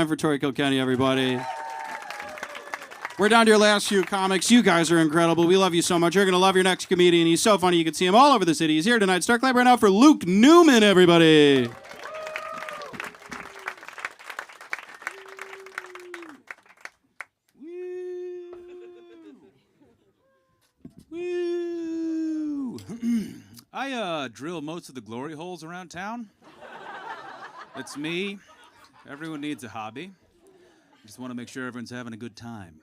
time for Tori Kilkenny, everybody. We're down to your last few comics. You guys are incredible. We love you so much. You're going to love your next comedian. He's so funny. You can see him all over the city. He's here tonight. Start clapping right now for Luke Neumann, everybody. Woo. I drill most of the glory holes around town. That's me. Everyone needs a hobby. I just want to make sure everyone's having a good time.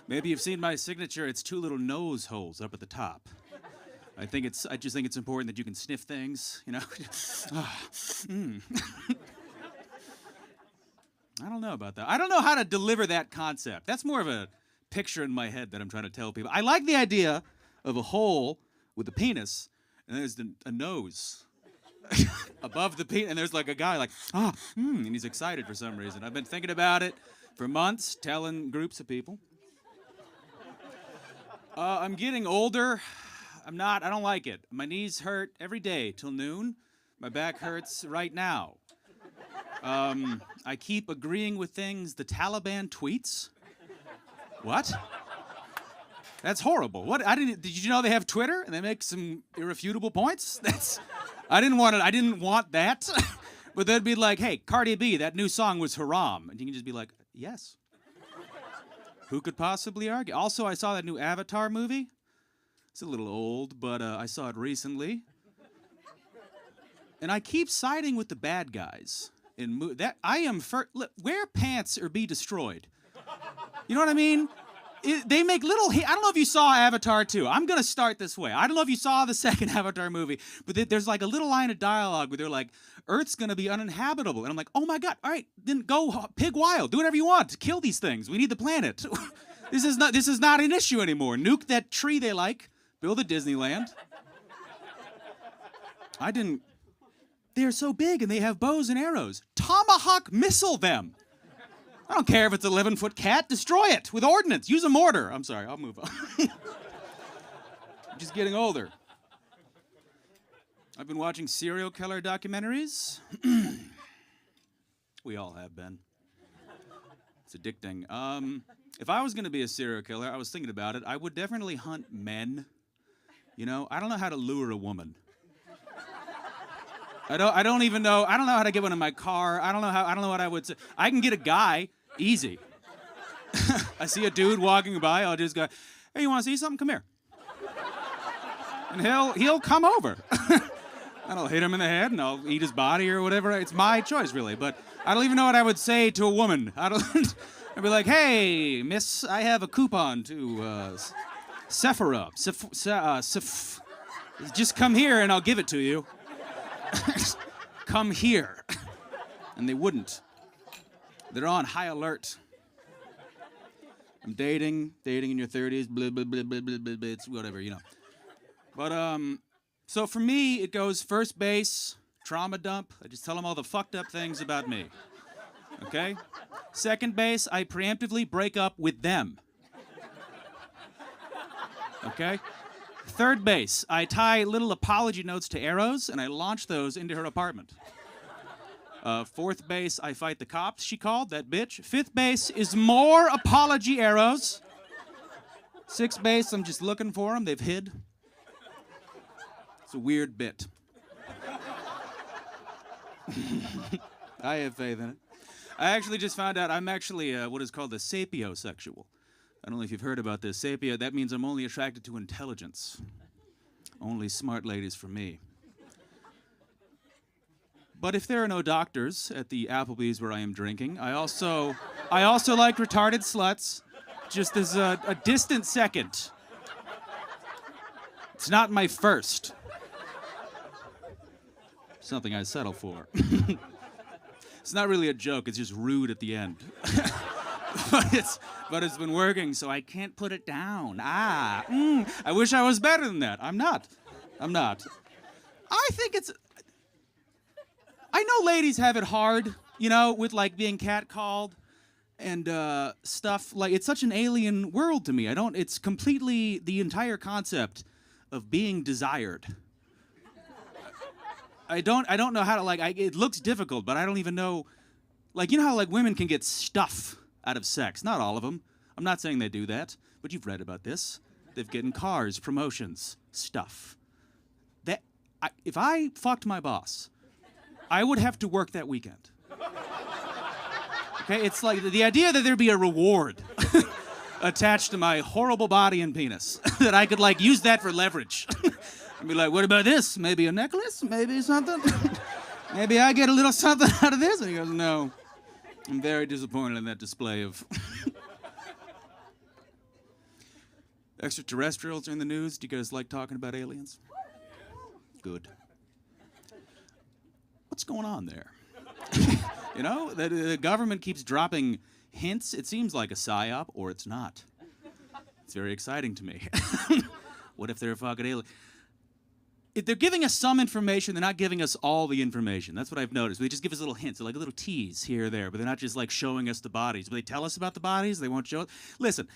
Maybe you've seen my signature. It's two little nose holes up at the top. I just think it's important that you can sniff things, you know? I don't know about that. I don't know how to deliver that concept. That's more of a picture in my head that I'm trying to tell people. I like the idea of a hole with a penis, and there's a nose above the penis, and there's like a guy like, and he's excited for some reason. I've been thinking about it for months, telling groups of people. I'm getting older. I don't like it. My knees hurt every day till noon. My back hurts right now. I keep agreeing with things the Taliban tweets. What? That's horrible. Did you know they have Twitter and they make some irrefutable points? I didn't want that. But they'd be like, hey, Cardi B, that new song was haram. And you can just be like, yes. Who could possibly argue? Also, I saw that new Avatar movie. It's a little old, but I saw it recently. And I keep siding with the bad guys. Wear pants or be destroyed. You know what I mean? They make little. I don't know if you saw Avatar 2. I'm going to start this way. I don't know if you saw the second Avatar movie, but there's like a little line of dialogue where they're like, Earth's going to be uninhabitable. And I'm like, oh my God, all right, then go pig wild. Do whatever you want. Kill these things. We need the planet. This is not an issue anymore. Nuke that tree they like. Build a Disneyland. They're so big and they have bows and arrows. Tomahawk missile them. I don't care if it's an 11-foot cat. Destroy it with ordnance. Use a mortar. I'm sorry, I'll move on. I'm just getting older. I've been watching serial killer documentaries. We all have been. It's addicting. If I was going to be a serial killer, I was thinking about it, I would definitely hunt men. You know, I don't know how to lure a woman. I don't know how to get one in my car. I don't know what I would say. I can get a guy, easy. I see a dude walking by, I'll just go, hey, you want to see something? Come here. And he'll come over. And I'll hit him in the head and I'll eat his body or whatever. It's my choice, really. But I don't even know what I would say to a woman. I'd be like, hey, miss, I have a coupon to Sephora. Just come here and I'll give it to you. Come here. And they wouldn't. They're on high alert. I'm dating in your 30s, blah, blah, blah, blah, blah, blah, blah, it's whatever, you know. But, so for me, it goes first base, trauma dump. I just tell them all the fucked up things about me. Okay? Second base, I preemptively break up with them. Okay? Third base, I tie little apology notes to arrows, and I launch those into her apartment. Fourth base, I fight the cops she called, that bitch. Fifth base is more apology arrows. Sixth base, I'm just looking for them. They've hid. It's a weird bit. I have faith in it. I actually just found out I'm actually what is called a sapiosexual. I don't know if you've heard about this. Sapio, that means I'm only attracted to intelligence. Only smart ladies for me. But if there are no doctors at the Applebee's where I am drinking, I also like retarded sluts, just as a distant second. It's not my first. Something I settle for. It's not really a joke, it's just rude at the end. But it's been working, so I can't put it down. I wish I was better than that. I'm not. I think I know ladies have it hard, you know, with like being catcalled and stuff. Like, it's such an alien world to me. It's completely the entire concept of being desired. I don't know how to, like, it looks difficult, but I don't even know Like, you know how like women can get stuff out of sex? Not all of them. I'm not saying they do that, but you've read about this. They've gotten cars, promotions, stuff. If I fucked my boss, I would have to work that weekend. Okay, it's like the idea that there'd be a reward attached to my horrible body and penis, that I could like use that for leverage. And be like, what about this? Maybe a necklace? Maybe something? Maybe I get a little something out of this? And he goes, no. I'm very disappointed in that display of extraterrestrials are in the news. Do you guys like talking about aliens? Good. What's going on there? You know, the government keeps dropping hints. It seems like a psyop, or it's not. It's very exciting to me. What if they're a fucking alien? If they're giving us some information, they're not giving us all the information. That's what I've noticed. They just give us little hints, like a little tease here or there, but they're not just like showing us the bodies. But they tell us about the bodies, they won't show us. Listen,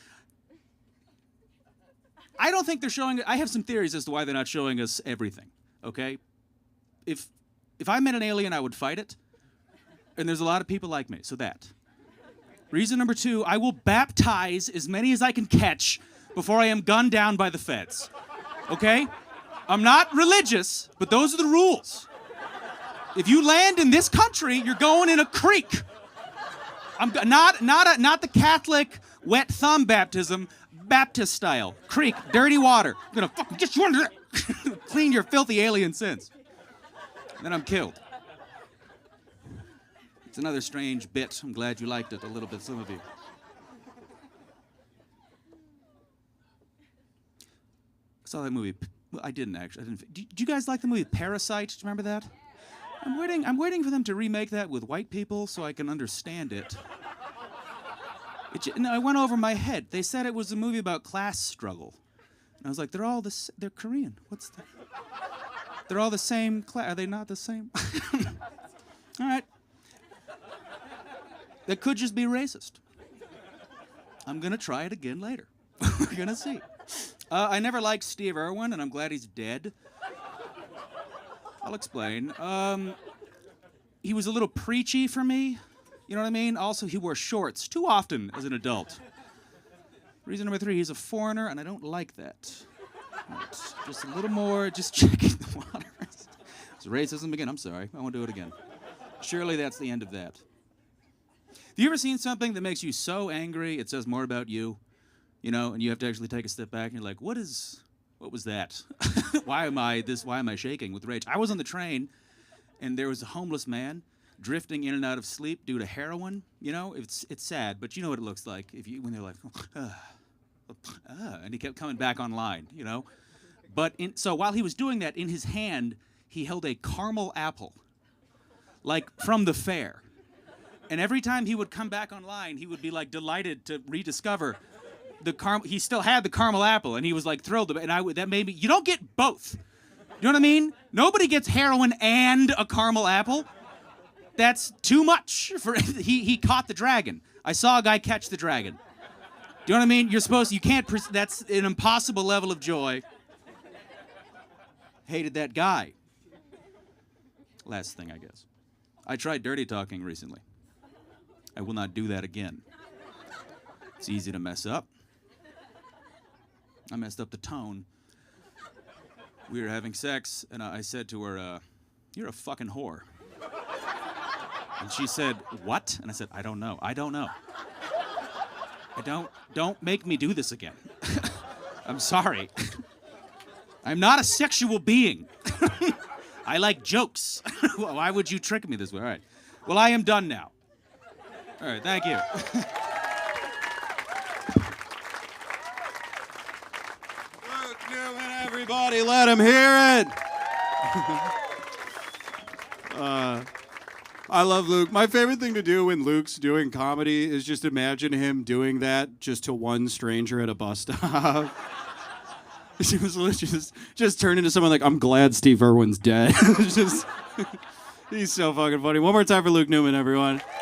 I don't think they're showing. I have some theories as to why they're not showing us everything. Okay, if I met an alien, I would fight it, and there's a lot of people like me. So that. Reason number 2: I will baptize as many as I can catch before I am gunned down by the feds. Okay. I'm not religious, but those are the rules. If you land in this country, you're going in a creek. I'm not the Catholic wet thumb baptism, Baptist style. Creek, dirty water. I'm gonna fucking get you under there. Clean your filthy alien sins. Then I'm killed. It's another strange bit. I'm glad you liked it a little bit, some of you. I saw that movie. Well, I didn't actually. Did you guys like the movie Parasite? Do you remember that? I'm waiting for them to remake that with white people so I can understand it. No, it went over my head. They said it was a movie about class struggle. And I was like, they're Korean. What's the... They're all the same class. Are they not the same? All right. That could just be racist. I'm going to try it again later. We're going to see. I never liked Steve Irwin, and I'm glad he's dead. I'll explain. He was a little preachy for me. You know what I mean? Also, he wore shorts too often as an adult. Reason number 3, he's a foreigner, and I don't like that. Right. Just a little more, just checking the water. It's racism again. I'm sorry. I won't do it again. Surely that's the end of that. Have you ever seen something that makes you so angry it says more about you? You know, and you have to actually take a step back and you're like, what was that? Why am I shaking with rage? I was on the train and there was a homeless man drifting in and out of sleep due to heroin. You know, it's sad, but you know what it looks like when they're like, and he kept coming back online, you know? So while he was doing that, in his hand, he held a caramel apple, like from the fair. And every time he would come back online, he would be like delighted to rediscover he still had the caramel apple, and he was like thrilled. And that made me. You don't get both. You know what I mean? Nobody gets heroin and a caramel apple. That's too much. He caught the dragon. I saw a guy catch the dragon. Do you know what I mean? You can't. That's an impossible level of joy. Hated that guy. Last thing, I guess. I tried dirty talking recently. I will not do that again. It's easy to mess up. I messed up the tone. We were having sex, and I said to her, you're a fucking whore. And she said, what? And I said, I don't know. Don't make me do this again. I'm sorry. I'm not a sexual being. I like jokes. Why would you trick me this way? All right. Well, I am done now. All right, thank you. Luke Neumann, everybody, let him hear it. I love Luke. My favorite thing to do when Luke's doing comedy is just imagine him doing that just to one stranger at a bus stop. It was just turn into someone like, I'm glad Steve Irwin's dead. He's so fucking funny. One more time for Luke Neumann, everyone.